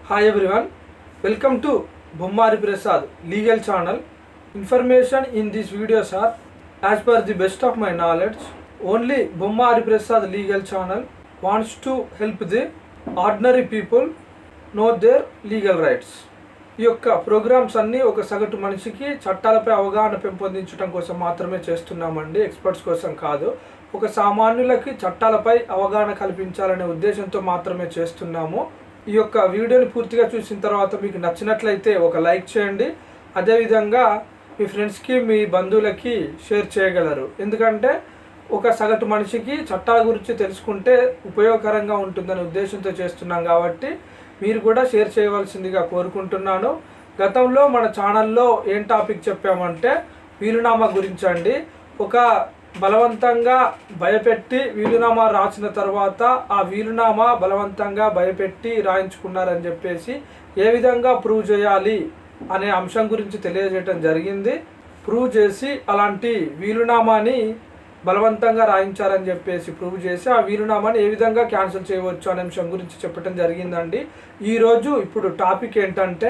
Hi everyone, welcome to Bommari Prasad legal channel. Information in these videos are as per the best of my knowledge. Only Bommari Prasad legal channel wants to help the ordinary people know their legal rights. ఈ యొక్క programmes అన్నీ ఒక సగటు మనిషికి చట్టాలపై అవగాహన పెంపొందించడం కోసం మాత్రమే చేస్తున్నామండి, ఎక్స్పర్ట్స్ కోసం కాదు. ఒక సామాన్యులకి చట్టాలపై అవగాహన కల్పించాలనే ఉద్దేశంతో మాత్రమే చేస్తున్నాము. ఈ యొక్క వీడియోని పూర్తిగా చూసిన తర్వాత మీకు నచ్చినట్లయితే ఒక లైక్ చేయండి. అదేవిధంగా మీ ఫ్రెండ్స్కి మీ బంధువులకి షేర్ చేయగలరు. ఎందుకంటే ఒక సగటు మనిషికి చట్టాల గురించి తెలుసుకుంటే ఉపయోగకరంగా ఉంటుందనే ఉద్దేశంతో చేస్తున్నాం కాబట్టి మీరు కూడా షేర్ చేయవలసిందిగా కోరుకుంటున్నాను. గతంలో మన ఛానల్లో ఏం టాపిక్ చెప్పామంటే వీలునామా గురించి అండి. ఒక బలవంతంగా భయపెట్టి వీలునామా రాసిన తర్వాత ఆ వీలునామా బలవంతంగా భయపెట్టి రాయించుకున్నారని చెప్పేసి ఏ విధంగా ప్రూవ్ చేయాలి అనే అంశం గురించి తెలియజేయడం జరిగింది. ప్రూవ్ చేసి అలాంటి వీలునామాని బలవంతంగా రాయించారని చెప్పేసి ప్రూవ్ చేసి ఆ వీలునామాని ఏ విధంగా క్యాన్సిల్ చేయవచ్చు అనే అంశం గురించి చెప్పడం జరిగిందండి. ఈరోజు ఇప్పుడు టాపిక్ ఏంటంటే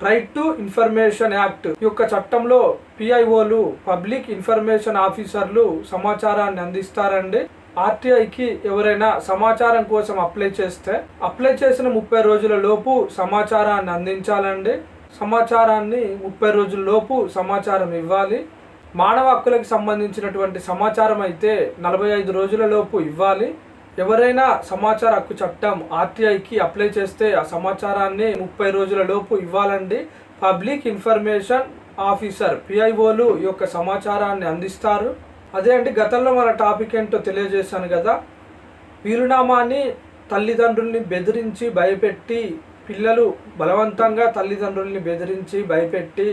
రైట్ టు ఇన్ఫర్మేషన్ యాక్ట్ యొక్క చట్టంలో పిఐఓలు పబ్లిక్ ఇన్ఫర్మేషన్ ఆఫీసర్లు సమాచారాన్ని అందిస్తారండి. ఆర్టీఐకి ఎవరైనా సమాచారం కోసం అప్లై చేసిన 30 రోజుల లోపు సమాచారాన్ని అందించాలండి. సమాచారాన్ని 30 రోజుల లోపు సమాచారం ఇవ్వాలి. మానవ హక్కులకు సంబంధించినటువంటి సమాచారం అయితే 45 రోజుల లోపు ఇవ్వాలి. ఎవరైనా సమాచార హక్కు చట్టం ఆర్టీఐకి అప్లై చేస్తే ఆ సమాచారాన్ని 30 రోజుల లోపు ఇవ్వాలండి. పబ్లిక్ ఇన్ఫర్మేషన్ ఆఫీసర్ పిఐఓలు ఈ యొక్క సమాచారాన్ని అందిస్తారు. అదే అండి, గతంలో మన టాపిక్ ఏంటో తెలియజేశాను కదా. వీలునామాని తల్లిదండ్రుల్ని బెదిరించి భయపెట్టి పిల్లలు బలవంతంగా తల్లిదండ్రుల్ని బెదిరించి భయపెట్టి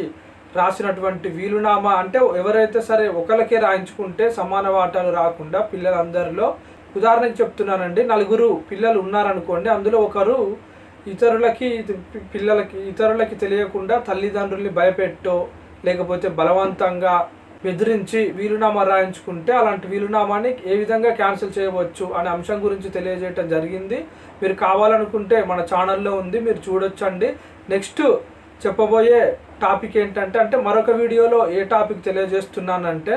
రాసినటువంటి వీలునామా అంటే ఎవరైతే సరే ఒకరికే రాయించుకుంటే సమాన వాటాలు రాకుండా పిల్లలందరిలో, ఉదాహరణకు చెప్తున్నానండి, 4 పిల్లలు ఉన్నారనుకోండి, అందులో ఒకరు ఇతరులకి తెలియకుండా తల్లిదండ్రుల్ని భయపెట్టో లేకపోతే బలవంతంగా బెదిరించి వీలునామా రాయించుకుంటే అలాంటి వీలునామాని ఏ విధంగా క్యాన్సిల్ చేయవచ్చు అనే అంశం గురించి తెలియజేయటం జరిగింది. మీరు కావాలనుకుంటే మన ఛానల్లో ఉంది, మీరు చూడొచ్చండి. నెక్స్ట్ చెప్పబోయే టాపిక్ ఏంటంటే మరొక వీడియోలో ఏ టాపిక్ తెలియజేస్తున్నానంటే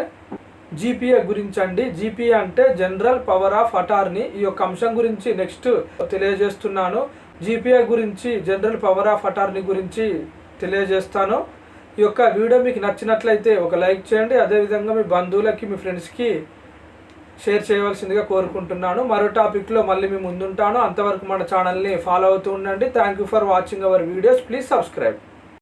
జీపీఏ గురించి అండి. జీపీఏ అంటే జనరల్ పవర్ ఆఫ్ అటార్నీ. ఈ యొక్క అంశం గురించి నెక్స్ట్ తెలియజేస్తున్నాను. జీపీఏ గురించి జనరల్ పవర్ ఆఫ్ అటార్నీ గురించి తెలియజేస్తాను. ఈ యొక్క వీడియో మీకు నచ్చినట్లయితే ఒక లైక్ చేయండి. అదేవిధంగా మీ బంధువులకి మీ ఫ్రెండ్స్కి షేర్ చేయవలసిందిగా కోరుకుంటున్నాను. మరో టాపిక్లో మళ్ళీ మీ ముందుంటాను. అంతవరకు మన ఛానల్ని ఫాలో అవుతూ ఉండండి. Thank you for watching our videos. Please subscribe.